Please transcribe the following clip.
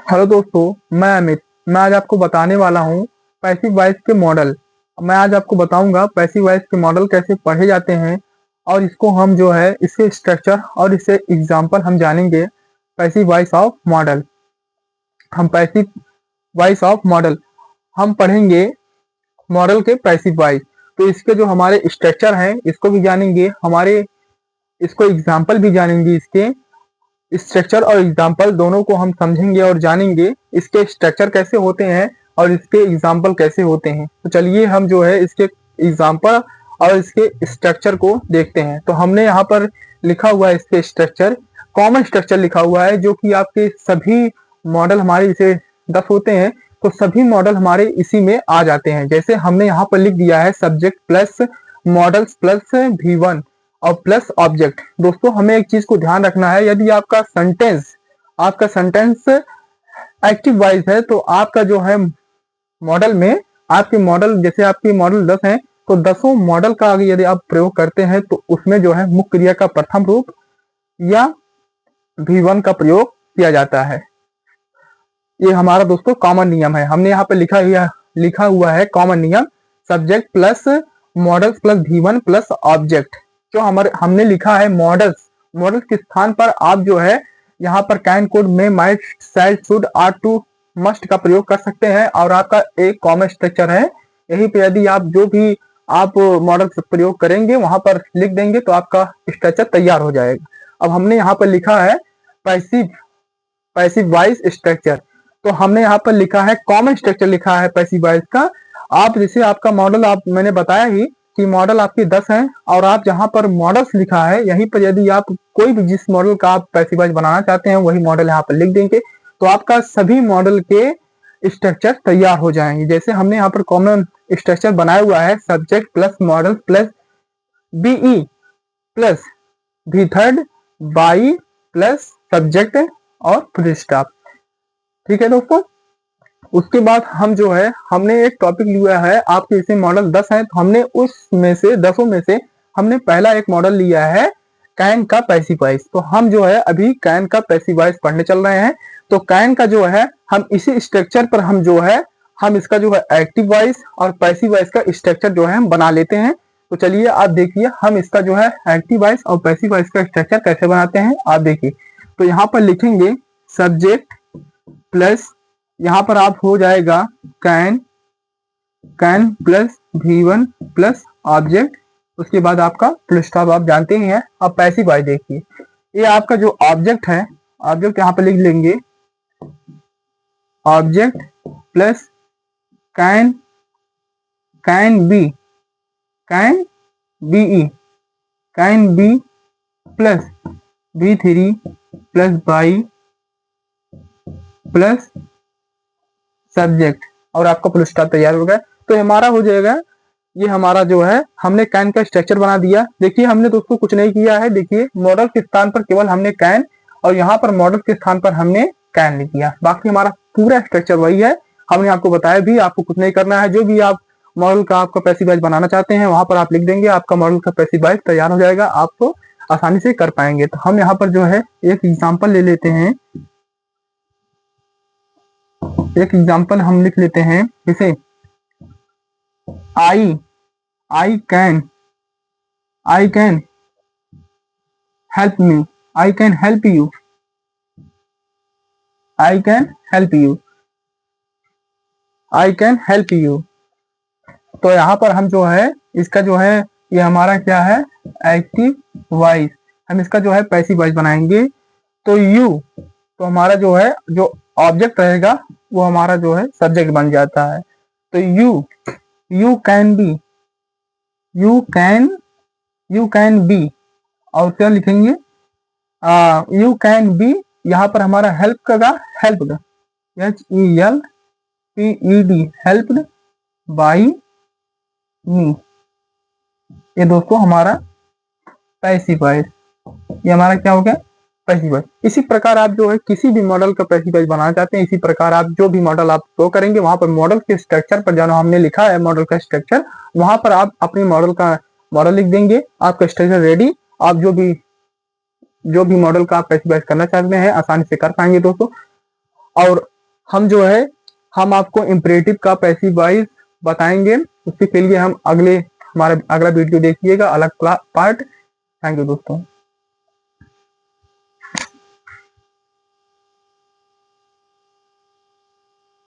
Hello दोस्तों, मैं अमित। मैं आज आपको बताने वाला हूँ पैसिव वॉइस के मॉडल। मैं आज आपको बताऊंगा पैसिव वॉइस के मॉडल कैसे पढ़े जाते हैं और इसको हम जो है इसके स्ट्रक्चर और इससे एग्जांपल हम जानेंगे। पैसिव वॉइस ऑफ मॉडल हम पैसिव वॉइस ऑफ मॉडल हम पढ़ेंगे मॉडल के पैसिव वॉइस। तो इसके जो हमारे स्ट्रक्चर हैं इसको भी जानेंगे, हमारे इसको एग्जाम्पल भी जानेंगे। इसके स्ट्रक्चर और एग्जाम्पल दोनों को हम समझेंगे और जानेंगे इसके स्ट्रक्चर कैसे होते हैं और इसके एग्जाम्पल कैसे होते हैं। तो चलिए हम जो है इसके एग्जाम्पल और इसके स्ट्रक्चर को देखते हैं। तो हमने यहाँ पर लिखा हुआ है इसके स्ट्रक्चर, कॉमन स्ट्रक्चर लिखा हुआ है, जो कि आपके सभी मॉडल हमारे इसे 10 होते हैं तो सभी मॉडल हमारे इसी में आ जाते हैं। जैसे हमने यहाँ पर लिख दिया है subject plus models plus V1 और प्लस ऑब्जेक्ट। दोस्तों हमें एक चीज को ध्यान रखना है, यदि आपका सेंटेंस एक्टिव वॉइस है तो आपका जो है मॉडल में आपके मॉडल, जैसे आपके मॉडल 10 हैं तो 10 मॉडल का यदि आप प्रयोग करते हैं तो उसमें जो है मुख्य क्रिया का प्रथम रूप या V1 का प्रयोग किया जाता है। ये हमारा दोस्तों कॉमन नियम है। हमने यहाँ पे लिखा हुआ है कॉमन नियम, subject plus models plus V1 plus object. जो हमने लिखा है मॉडल्स के स्थान पर आप जो है यहाँ पर can could may might shall should are to must का प्रयोग कर सकते हैं और आपका एक कॉमन स्ट्रक्चर है। यही पे यदि आप जो भी आप मॉडल प्रयोग करेंगे वहां पर लिख देंगे तो आपका स्ट्रक्चर तैयार हो जाएगा। अब हमने यहाँ पर लिखा है पैसिव वॉइस स्ट्रक्चर, तो हमने यहाँ पर लिखा है कॉमन स्ट्रक्चर लिखा है पैसिव वॉइस का। आप जैसे आपका मॉडल, आप मैंने बताया ही कि मॉडल आपके 10 हैं और आप जहां पर मॉडल्स लिखा है यहीं पर यदि आप कोई भी जिस मॉडल का आप पैसिव वॉइस बनाना चाहते हैं वही मॉडल यहाँ पर लिख देंगे तो आपका सभी मॉडल के स्ट्रक्चर तैयार हो जाएंगे। जैसे हमने यहाँ पर कॉमन स्ट्रक्चर बनाया हुआ है subject plus modal plus be plus V third by plus subject और फुल स्टॉप। ठीक है दोस्तों, उसके बाद हम जो है हमने एक टॉपिक लिया है, आपके इसे मॉडल 10 हैं तो हमने उसमें से 10 में से हमने पहला एक मॉडल लिया है कैन का पैसिव वॉइस। तो हम जो है अभी कैन का पैसिव वॉइस पढ़ने चल रहे हैं। तो कैन का जो है हम इसी स्ट्रक्चर पर हम जो है हम इसका जो है एक्टिव वॉइस और पैसिव वॉइस का स्ट्रक्चर जो है हम बना लेते हैं। तो चलिए आप देखिए हम इसका जो है एक्टिव वॉइस और पैसिव वॉइस का स्ट्रक्चर कैसे बनाते हैं आप देखिए। तो यहाँ पर लिखेंगे सब्जेक्ट प्लस, यहाँ पर आप हो जाएगा can plus V1 plus object, उसके बाद आपका फुल स्टॉप आप जानते ही हैं। अब पैसिव वॉइस देखिए, ये आपका जो ऑब्जेक्ट है, ऑब्जेक्ट यहाँ पर लिख लेंगे object plus can be plus V3 plus by plus subject और आपका फुल स्टॉप तैयार हो गया। तो हमारा हो जाएगा, ये हमारा जो है हमने कैन का स्ट्रक्चर बना दिया। देखिए हमने दोस्तों कुछ नहीं किया है, देखिए मॉडल के स्थान पर केवल हमने कैन और यहाँ पर मॉडल के स्थान पर हमने कैन लिख दिया, बाकी हमारा पूरा स्ट्रक्चर वही है। हमने आपको बताया भी आपको कुछ नहीं करना है, जो भी आप मॉडल का आपका पैसिव वॉइस बनाना चाहते हैं वहां पर आप लिख देंगे, आपका मॉडल का पैसिव वॉइस तैयार हो जाएगा, आपको आसानी से कर पाएंगे। तो हम यहाँ पर जो है एक एग्जाम्पल ले लेते हैं, एक एग्जाम्पल हम लिख लेते हैं जैसे I can help me, I can help you. तो यहाँ पर हम जो है इसका जो है ये हमारा क्या है एक्टिव वॉइस, हम इसका जो है पैसिव वॉइस बनाएंगे। तो तो हमारा जो है जो ऑब्जेक्ट रहेगा वो हमारा जो है सब्जेक्ट बन जाता है। तो यू कैन बी और क्या लिखेंगे यू कैन बी, यहाँ पर हमारा हेल्प्ड हेल्प्ड बाई मी। ये दोस्तों हमारा पैसिव वॉइस, ये हमारा क्या हो गया पैसिव वॉइस। इसी प्रकार आप जो है किसी भी मॉडल का पैसिव वॉइस बनाना चाहते हैं, इसी प्रकार आप जो भी मॉडल आप शो करेंगे वहां पर मॉडल के स्ट्रक्चर पर जाना, हमने लिखा है मॉडल का स्ट्रक्चर, वहां पर आप अपनी मॉडल लिख देंगे, आपका स्ट्रक्चर रेडी। आप जो भी मॉडल का आप पैसिव वॉइस करना चाहते हैं आसानी से कर पाएंगे दोस्तों। और हम जो है हम आपको इम्परेटिव का पैसिव वॉइस बताएंगे। उसके लिए हम हमारा अगला वीडियो देखिएगा, अलग पार्ट। थैंक यू दोस्तों।